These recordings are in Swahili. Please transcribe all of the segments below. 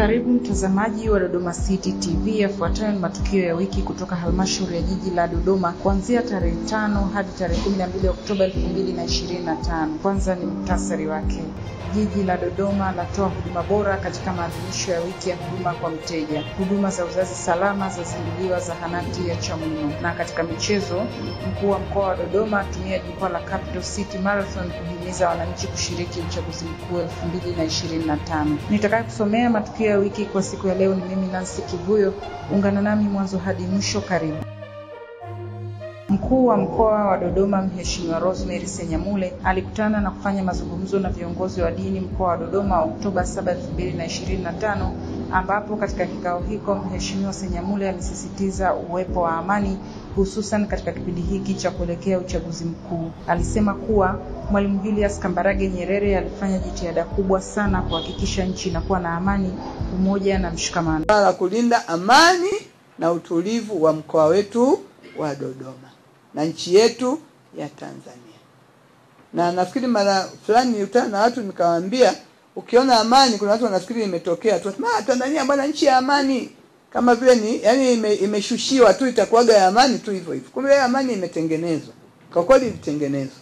Karibu mtazamaji wa Dodoma City TV. Yafuatayo ni matukio ya wiki kutoka halmashauri ya jiji la Dodoma kuanzia tarehe 5 hadi tarehe 12 Oktoba 2025. Kwanza ni muhtasari wake. Jiji la Dodoma latoa huduma bora katika maadhimisho ya wiki ya huduma kwa mteja. Huduma za uzazi salama zazinduliwa zahanati ya Chamwino. Na katika michezo, mkuu wa mkoa wa Dodoma atumia jukwaa la Capital City Marathon kuhimiza wananchi kushiriki uchaguzi mkuu 2025. Nitakaye kusomea matukio ya wiki kwa siku ya leo ni mimi Nancy Kivuyo. Ungana nami mwanzo hadi mwisho. Karibu. Mkuu wa mkoa wa Dodoma Mheshimiwa Rosemary Senyamule alikutana na kufanya mazungumzo na viongozi wa dini mkoa wa Dodoma Oktoba 7, 2025, ambapo katika kikao hiko Mheshimiwa Senyamule alisisitiza uwepo wa amani hususan katika kipindi hiki cha kuelekea uchaguzi mkuu. Alisema kuwa Mwalimu Julius Kambarage Nyerere alifanya jitihada kubwa sana kuhakikisha nchi inakuwa na amani, umoja na mshikamano. Para kulinda amani na utulivu wa mkoa wetu wa Dodoma na nchi yetu ya Tanzania. Na nafikiri mara fulani nilikutana na watu nikawaambia, ukiona amani, kuna watu wanafikiri imetokea tu, Tanzania bwana nchi ya amani, kama vile ni yani imeshushiwa tu, itakuwaga ya amani tu hivyo hivyo. Kumbe amani imetengenezwa. Kwa kweli ilitengenezwa.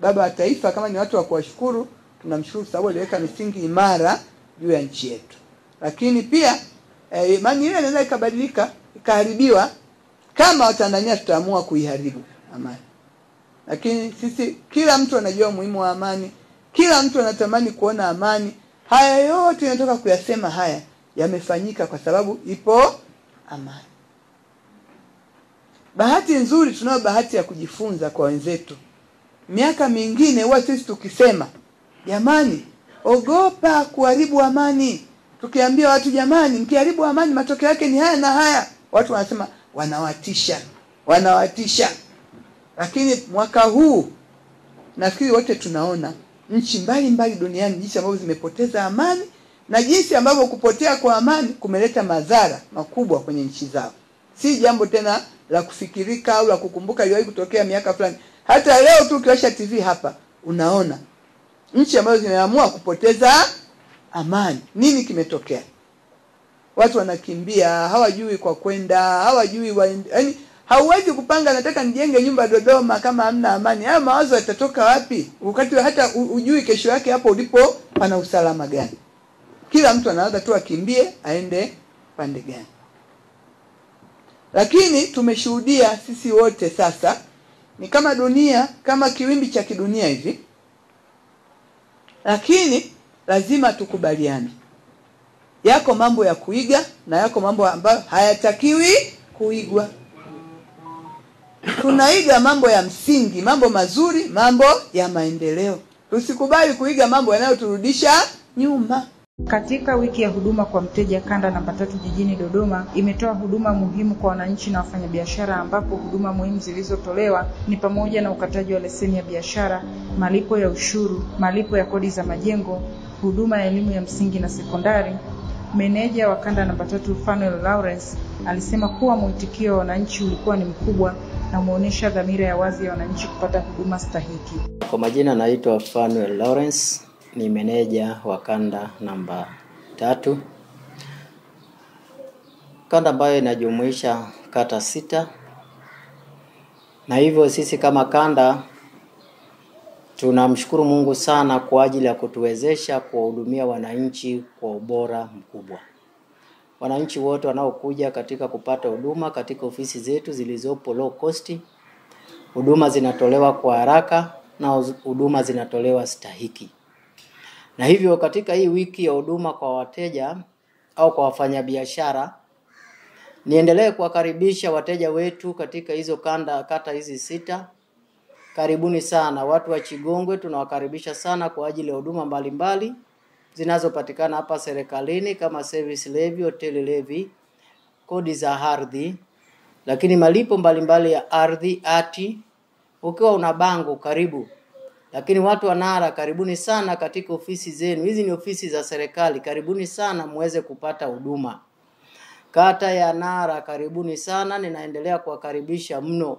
Baba wa taifa, kama ni watu wa kuwashukuru, tunamshukuru sababu aliweka misingi imara juu ya nchi yetu. Lakini pia imani ile inaweza ikabadilika, ikaharibiwa kama Watanzania tutaamua kuiharibu amani. Lakini sisi, kila mtu anajua umuhimu wa amani, kila mtu anatamani kuona amani. Haya yote tunataka kuyasema, haya yamefanyika kwa sababu ipo amani. Bahati nzuri, tunao bahati ya kujifunza kwa wenzetu. Miaka mingine huwa sisi tukisema, jamani, ogopa kuharibu amani. Tukiambia watu, jamani, mkiharibu amani matokeo yake ni haya na haya, watu wanasema wanawatisha. Lakini mwaka huu nafikiri wote tunaona nchi mbalimbali duniani jinsi ambavyo zimepoteza amani na jinsi ambavyo kupotea kwa amani kumeleta madhara makubwa kwenye nchi zao. Si jambo tena la kufikirika au la kukumbuka iliwahi kutokea miaka fulani. Hata leo tu ukiwasha TV hapa unaona nchi ambazo zimeamua kupoteza amani. Nini kimetokea? Watu wanakimbia, hawajui kwa kwenda, hawajui yaani hauwezi kupanga, nataka nijenge nyumba Dodoma kama hamna amani. Hayo mawazo yatatoka wapi? Wakati hata ujui kesho yake hapo ulipo pana usalama gani. Kila mtu anaanza tu akimbie aende pande gani. Lakini tumeshuhudia sisi wote sasa ni kama dunia, kama kiwimbi cha kidunia hivi. Lakini lazima tukubaliane. Yako mambo ya kuiga na yako mambo ambayo hayatakiwi kuigwa. Tunaiga mambo ya msingi, mambo mazuri, mambo ya maendeleo. Tusikubali kuiga mambo yanayoturudisha nyuma. Katika wiki ya huduma kwa mteja, kanda namba 3 jijini Dodoma imetoa huduma muhimu kwa wananchi na wafanyabiashara, ambapo huduma muhimu zilizotolewa ni pamoja na ukataji wa leseni ya biashara, malipo ya ushuru, malipo ya kodi za majengo, huduma ya elimu ya msingi na sekondari. Meneja wa kanda namba 3 Fanuel Lawrence alisema kuwa mwitikio wa wananchi ulikuwa ni mkubwa na umeonyesha dhamira ya wazi ya wananchi kupata huduma stahiki. Kwa majina naitwa Fanuel Lawrence, ni meneja wa kanda namba 3. Kanda ambayo inajumuisha kata 6. Na hivyo sisi kama kanda tunamshukuru Mungu sana kwa ajili ya kutuwezesha kuwahudumia wananchi kwa ubora mkubwa. Wananchi wote wanaokuja katika kupata huduma katika ofisi zetu zilizopo low cost, huduma zinatolewa kwa haraka na huduma zinatolewa stahiki. Na hivyo katika hii wiki ya huduma kwa wateja au kwa wafanyabiashara, niendelee kuwakaribisha wateja wetu katika hizo kata hizi 6. Karibuni sana. Watu wa Chigongwe tunawakaribisha sana kwa ajili ya huduma mbalimbali zinazopatikana hapa serikalini kama service levy, hotel levy, kodi za ardhi, lakini malipo mbalimbali ya ardhi, ati. Ukiwa una bango karibu. Lakini watu wa Nara, karibuni sana katika ofisi zenu. Hizi ni ofisi za serikali. Karibuni sana muweze kupata huduma. Kata ya Nara, karibuni sana, ninaendelea kuwakaribisha mno.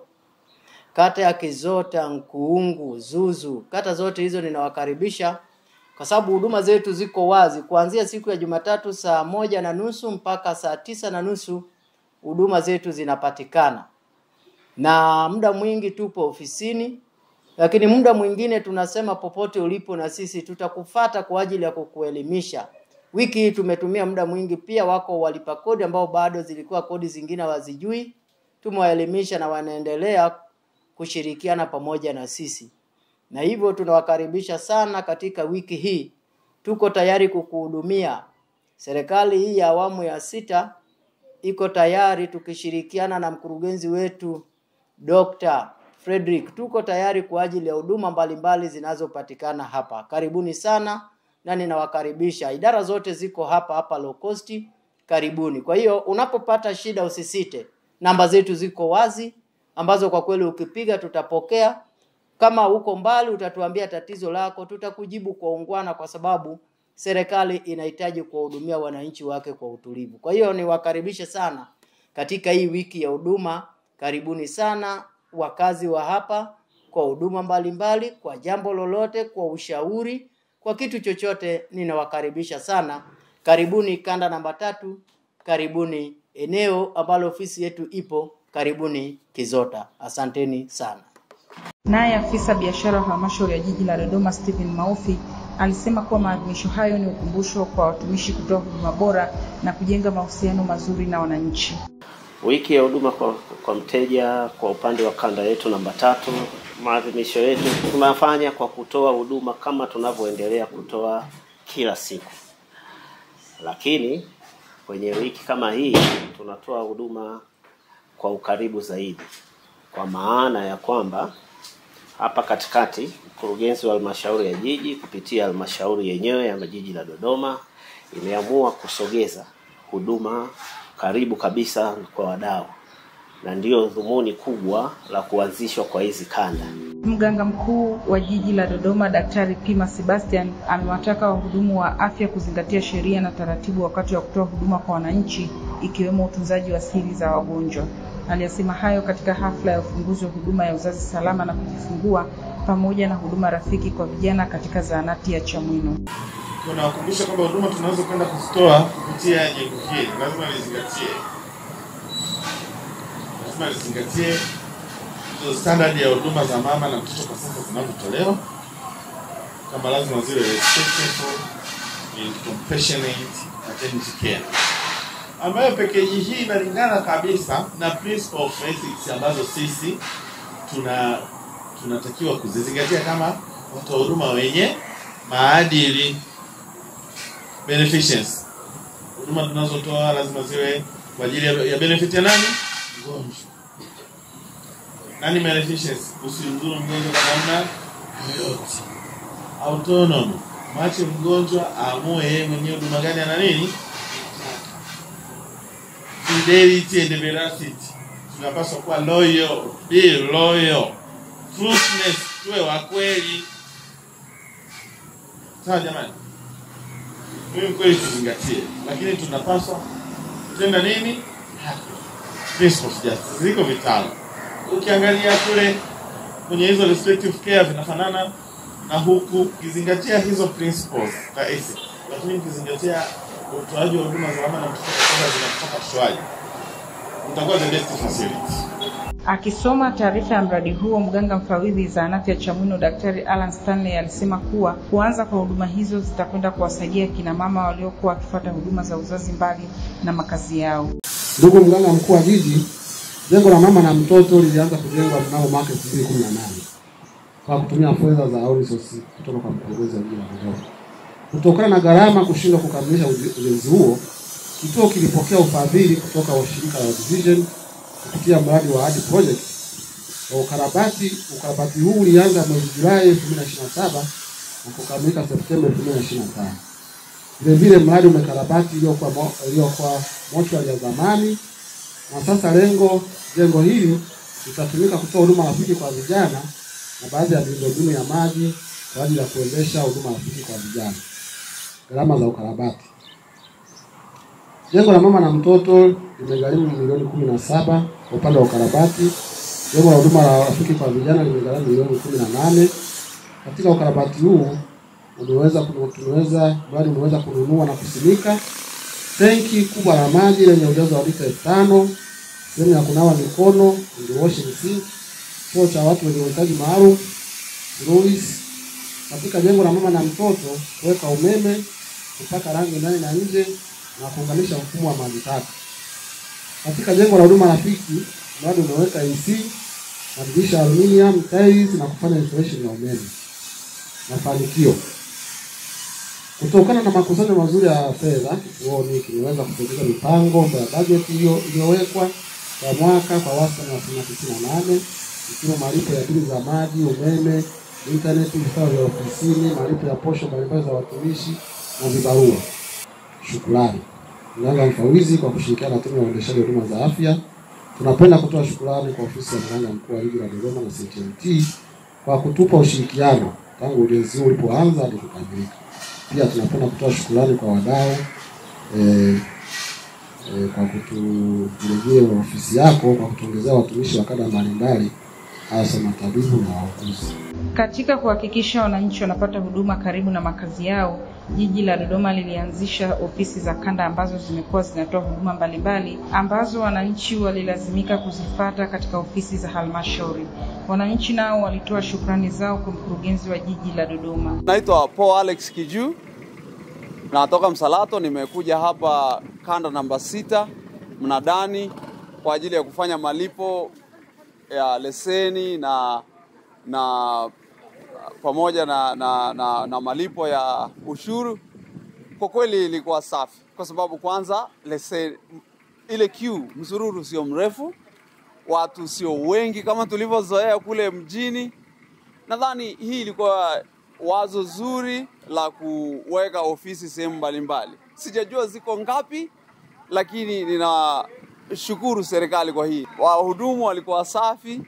Kata ya Kizota, Nkuungu, Zuzu, kata zote hizo ninawakaribisha kwa sababu huduma zetu ziko wazi kuanzia siku ya Jumatatu saa 1:30 mpaka saa 9:30 huduma zetu zinapatikana. Na muda mwingi tupo ofisini, lakini muda mwingine tunasema popote ulipo na sisi tutakufuata kwa ajili ya kukuelimisha. Wiki hii tumetumia muda mwingi pia, wako walipa kodi ambao bado zilikuwa kodi zingine wazijui, tumewaelimisha na wanaendelea kushirikiana pamoja na sisi. Na hivyo tunawakaribisha sana katika wiki hii. Tuko tayari kukuhudumia. Serikali hii ya awamu ya 6 iko tayari, tukishirikiana na mkurugenzi wetu Dr. Frederick, tuko tayari kwa ajili ya huduma mbalimbali zinazopatikana hapa. Karibuni sana na ninawakaribisha. Idara zote ziko hapa low cost. Karibuni. Kwa hiyo unapopata shida usisite. Namba zetu ziko wazi ambazo kwa kweli ukipiga tutapokea. Kama uko mbali utatuambia tatizo lako, tutakujibu kwa ungwana, kwa sababu serikali inahitaji kuwahudumia wananchi wake kwa utulivu. Kwa hiyo niwakaribishe sana katika hii wiki ya huduma. Karibuni sana wakazi wa hapa kwa huduma mbalimbali, kwa jambo lolote, kwa ushauri, kwa kitu chochote, ninawakaribisha sana. Karibuni kanda namba 3, karibuni eneo ambalo ofisi yetu ipo, karibuni Kizota. Asanteni sana. Naye afisa biashara wa halmashauri ya jiji la Dodoma Stephen Maufi alisema kuwa maadhimisho hayo ni ukumbusho kwa watumishi kutoa huduma bora na kujenga mahusiano mazuri na wananchi. Wiki ya huduma kwa mteja kwa upande wa kanda yetu namba 3, maadhimisho yetu tunafanya kwa kutoa huduma kama tunavyoendelea kutoa kila siku. Lakini kwenye wiki kama hii tunatoa huduma kwa ukaribu zaidi, kwa maana ya kwamba hapa katikati mkurugenzi wa halmashauri ya jiji kupitia halmashauri yenyewe ya jiji la Dodoma imeamua kusogeza huduma karibu kabisa kwa wadau, na ndio dhumuni kubwa la kuanzishwa kwa hizi kanda. Mganga mkuu wa jiji la Dodoma Daktari Pima Sebastian amewataka wahudumu wa afya kuzingatia sheria na taratibu wakati wa kutoa huduma kwa wananchi, ikiwemo utunzaji wa siri za wagonjwa. Aliyasema hayo katika hafla ya ufunguzi wa huduma ya uzazi salama na kujifungua pamoja na huduma rafiki kwa vijana katika zahanati ya Chamwino. Tunawakumbusha kwamba huduma tunaweza kwenda kuzitoa kupitia jengo hili lazima lizingatie standard ya huduma za mama na mtoto kwa sasa zinavyotolewa, kama lazima ziwe respectful and compassionate maternity care, ambayo package hii inalingana kabisa na principle of ethics ambazo sisi tunatakiwa kuzizingatia kama watu wa huduma wenye maadili. Beneficence, huduma tunazotoa lazima ziwe kwa ajili ya benefit ya nani? Mgonjwa. Nani beneficence? Usimdhuru mgonjwa kwa namna yoyote. Autonomy, mwache mgonjwa aamue yeye mwenyewe huduma gani ana nini. Fidelity and veracity, tunapaswa kuwa loyal, be loyal. Truthfulness, tuwe wa kweli. Sawa jamani? Mimi kweli tuzingatie, lakini tunapaswa kutenda nini? Principles justice ziko vitano. Ukiangalia kule kwenye hizo respective care vinafanana na huku, kizingatia hizo principles za ethics, lakini kizingatia utoaji wa huduma za mama na mtoto kwa zinatoka shwari, utakuwa the best facility. Akisoma taarifa ya mradi huo, mganga mfawidhi zahanati ya Chamwino Daktari Alan Stanley alisema kuwa kuanza kwa huduma hizo zitakwenda kuwasaidia kina mama waliokuwa wakifuata huduma za uzazi mbali na makazi yao. Ndugu mganga mkuu wa jiji, jengo la mama na mtoto lilianza kujengwa mnamo mwaka 2018 kwa kutumia fedha za resources kutoka kwa mkurugenzi wa jiji la Dodoma. Kutokana na gharama kushindwa kukamilisha ujenzi huo, kituo kilipokea ufadhili kutoka washirika wa division kupitia mradi wa Hadi Project. Ukarabati huu ulianza mwezi Julai 2027 na kukamilika Septemba 2025. Vile mradi umekarabati iliyokuwa mochwari ya zamani, na sasa jengo hili litatumika kutoa huduma rafiki kwa vijana na baadhi ya miundombinu ya maji kwa ajili ya kuendesha huduma rafiki kwa vijana. Gharama za ukarabati. Jengo la mama na mtoto limegharimu milioni 17 kwa upande wa ukarabati. Jengo la huduma la rafiki kwa vijana limegharimu milioni 18. Katika ukarabati huu mradi umeweza kununua na kusimika tenki kubwa la maji lenye ujazo wa lita 5,000, sehemu ya kunawa mikono, washing sink, choo cha watu wenye uhitaji maalum, Luis. Katika jengo la mama na mtoto kuweka umeme, kupaka rangi ndani na nje na kuunganisha mfumo wa maji taka. Katika jengo la huduma rafiki, mradi umeweka AC, madirisha ya aluminium, tiles na kufanya installation ya umeme. Mafanikio. Kutokana na makusanyo mazuri ya fedha, kituoni kimeweza kutekeleza mipango ya bajeti iliyowekwa kwa mwaka kwa wastani wa 98, ikiwa malipo ya bili za maji, umeme, internet, vifaa vya ofisini, malipo ya posho mbalimbali za watumishi na vibarua. Shukrani. Mganga mfawidhi kwa kushirikiana na timu ya uendeshaji huduma za afya. Tunapenda kutoa shukrani kwa ofisi ya mganga mkuu wa jiji la Dodoma na CTMT kwa kutupa ushirikiano tangu ujenzi huu ulipoanza hadi kukamilika. Pia tunapenda kutoa shukrani kwa wadau kwa kuturejea ofisi yako kwa kutuongezea watumishi wa kada mbalimbali hasa matabibu na wauguzi. Katika kuhakikisha wananchi wanapata huduma karibu na makazi yao, jiji la Dodoma lilianzisha ofisi za kanda ambazo zimekuwa zinatoa huduma mbalimbali ambazo wananchi walilazimika kuzifuata katika ofisi za halmashauri. Wananchi nao walitoa shukrani zao kwa mkurugenzi wa jiji la Dodoma. Naitwa Paul Alex Kiju. Natoka Msalato, nimekuja hapa kanda namba 6 Mnadani kwa ajili ya kufanya malipo ya leseni na pamoja na malipo ya ushuru. Kwa kweli ilikuwa safi kwa sababu kwanza leseni ile queue msururu sio mrefu, watu sio wengi kama tulivyozoea kule mjini. Nadhani hii ilikuwa wazo zuri la kuweka ofisi sehemu mbalimbali. Sijajua ziko ngapi, lakini ninashukuru serikali kwa hii. Wahudumu walikuwa safi,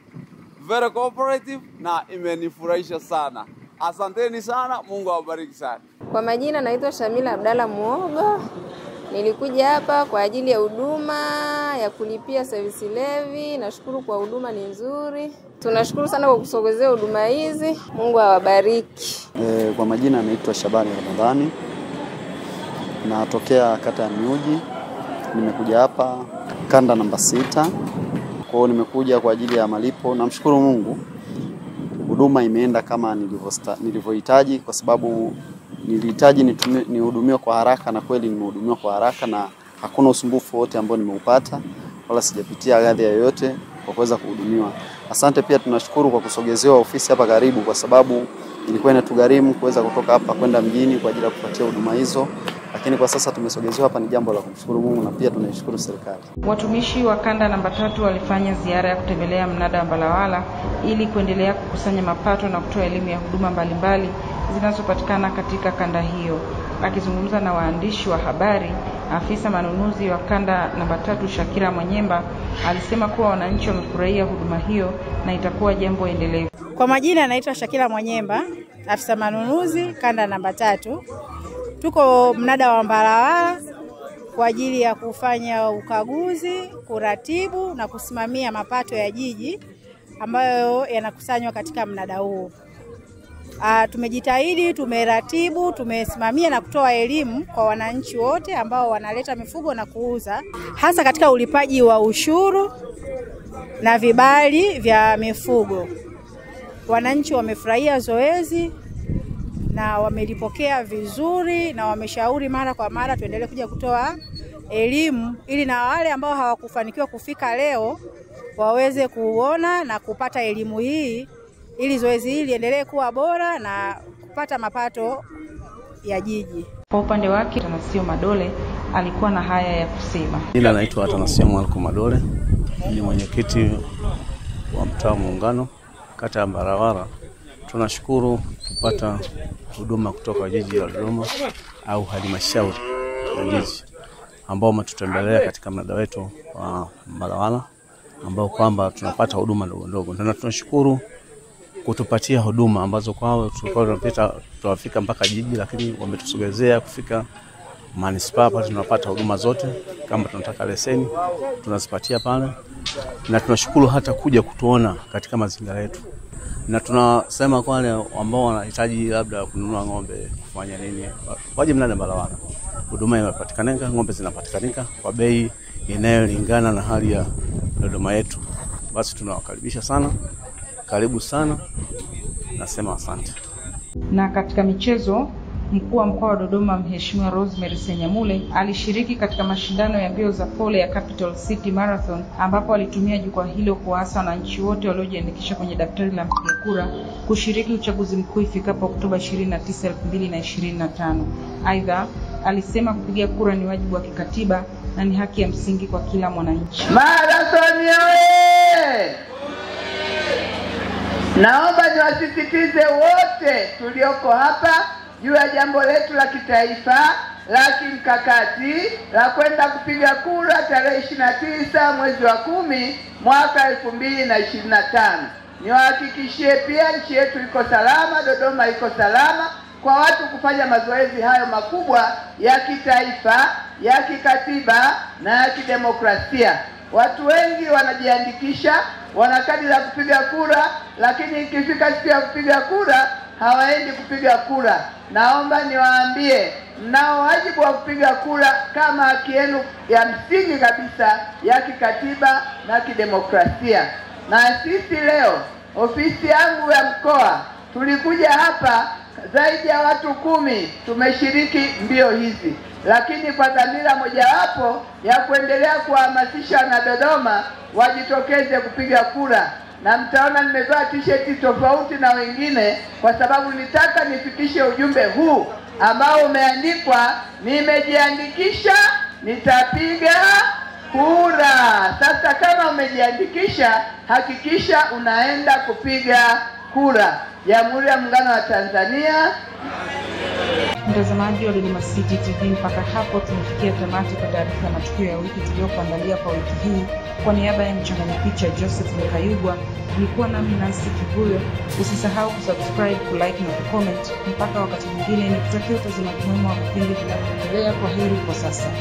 very cooperative na imenifurahisha sana. Asanteni sana, Mungu awabariki sana. Kwa majina naitwa Shamila Abdalla Muogo. Nilikuja hapa kwa ajili ya huduma ya kulipia service levy. Nashukuru kwa huduma ni nzuri. Tunashukuru sana kwa kusogezea huduma hizi. Mungu awabariki. Kwa majina naitwa Shabani Ramadhani. Natokea kata ya Miuji. Nimekuja hapa kanda namba 6. Kwa hiyo nimekuja kwa ajili ya malipo. Namshukuru Mungu. Huduma imeenda kama nilivyohitaji kwa sababu nilihitaji nihudumiwe kwa haraka na kweli nimehudumiwa kwa haraka na hakuna usumbufu wote ambao nimeupata wala sijapitia adha yoyote kwa kuweza kuhudumiwa. Asante pia tunashukuru kwa kusogezewa ofisi hapa karibu kwa sababu ilikuwa inatugharimu kuweza kutoka hapa kwenda mjini kwa ajili ya kupatia huduma hizo. Lakini kwa sasa tumesogezewa hapa, ni jambo la kumshukuru Mungu na pia tunaishukuru serikali. Watumishi wa kanda namba 3 walifanya ziara ya kutembelea mnada wa Mbalawala ili kuendelea kukusanya mapato na kutoa elimu ya huduma mbalimbali zinazopatikana katika kanda hiyo. Akizungumza na waandishi wa habari, afisa manunuzi wa kanda namba 3 Shakira Mwanyemba alisema kuwa wananchi wamefurahia huduma hiyo na itakuwa jambo endelevu. Kwa majina naitwa Shakira Mwanyemba, afisa manunuzi kanda namba 3. Tuko mnada wa Mbalawala kwa ajili ya kufanya ukaguzi, kuratibu na kusimamia mapato ya jiji ambayo yanakusanywa katika mnada huu. Tumejitahidi, tumeratibu, tumesimamia na kutoa elimu kwa wananchi wote ambao wanaleta mifugo na kuuza, hasa katika ulipaji wa ushuru na vibali vya mifugo. Wananchi wamefurahia zoezi na wamelipokea vizuri na wameshauri mara kwa mara tuendelee kuja kutoa elimu ili na wale ambao hawakufanikiwa kufika leo waweze kuona na kupata elimu hii ili zoezi hili liendelee kuwa bora na kupata mapato ya jiji. Kwa upande wake Tanasio Madole alikuwa na haya ya kusema. Jina naitwa Tanasio Mwalko Madole, ni mwenyekiti wa mtaa Muungano kata ya Mbalawala. Tunashukuru kupata huduma kutoka jiji la Dodoma au halmashauri ya jiji ambao wametutembelea katika mnada wetu wa Mbalawala ambao kwamba tunapata huduma ndogo ndogo. Na tunashukuru kutupatia huduma ambazo kwao tulikuwa tunapita tuwafika mpaka jiji, lakini wametusogezea kufika manispaa hapa tunapata huduma zote. Kama tunataka leseni tunazipatia pale, na tunashukuru hata kuja kutuona katika mazingira yetu. na tunasema kwa wale ambao wanahitaji labda kununua ng'ombe kufanya nini, waje mnada Mbalawara. Huduma inapatikanika, ng'ombe zinapatikanika kwa bei inayolingana na hali ya Dodoma yetu. Basi tunawakaribisha sana, karibu sana, nasema asante. Na katika michezo, mkuu wa mkoa wa Dodoma Mheshimiwa Rosemary Senyamule alishiriki katika mashindano ya mbio za pole ya Capital City Marathon, ambapo alitumia jukwaa hilo kuwaasa wananchi wote waliojiandikisha kwenye daftari la mpiga kura kushiriki uchaguzi mkuu ifikapo Oktoba 29, 2025. Aidha, alisema kupiga kura ni wajibu wa kikatiba na ni haki ya msingi kwa kila mwananchi. Marathon oye! Naomba niwasisitize wote tulioko hapa juu ya jambo letu la kitaifa la kimkakati la kwenda kupiga kura tarehe 29 mwezi wa 10 mwaka 2025. Niwahakikishie pia nchi yetu iko salama, Dodoma iko salama kwa watu kufanya mazoezi hayo makubwa ya kitaifa, ya kikatiba na ya kidemokrasia. Watu wengi wanajiandikisha, wana kadi za kupiga kura, lakini ikifika siku ya kupiga kura hawaendi kupiga kura. Naomba niwaambie, mnao wajibu wa kupiga kura kama haki yenu ya msingi kabisa ya kikatiba na kidemokrasia. Na sisi leo, ofisi yangu ya mkoa, tulikuja hapa zaidi ya watu 10 tumeshiriki mbio hizi, lakini kwa dhamira mojawapo ya kuendelea kuhamasisha na Dodoma wajitokeze kupiga kura. Na mtaona nimevaa t-shirt tofauti na wengine kwa sababu nitaka nifikishe ujumbe huu ambao umeandikwa, nimejiandikisha, nitapiga kura. Sasa kama umejiandikisha, hakikisha unaenda kupiga kura. Jamhuri ya Muungano wa Tanzania. Mtazamaji wa Dodoma City TV, mpaka hapo tumefikia tamati kwa taarifa ya matukio ya wiki tuliyokuandalia kwa wiki hii. Kwa niaba ya mchanganya picha Joseph Mkayugwa, nilikuwa nami Nancy Kivuyo. Usisahau kusubscribe, kulike na kucomment. Mpaka wakati mwingine, nikutakia utazamaji mwema wa vipindi vinavyoendelea. Kwa heri kwa sasa.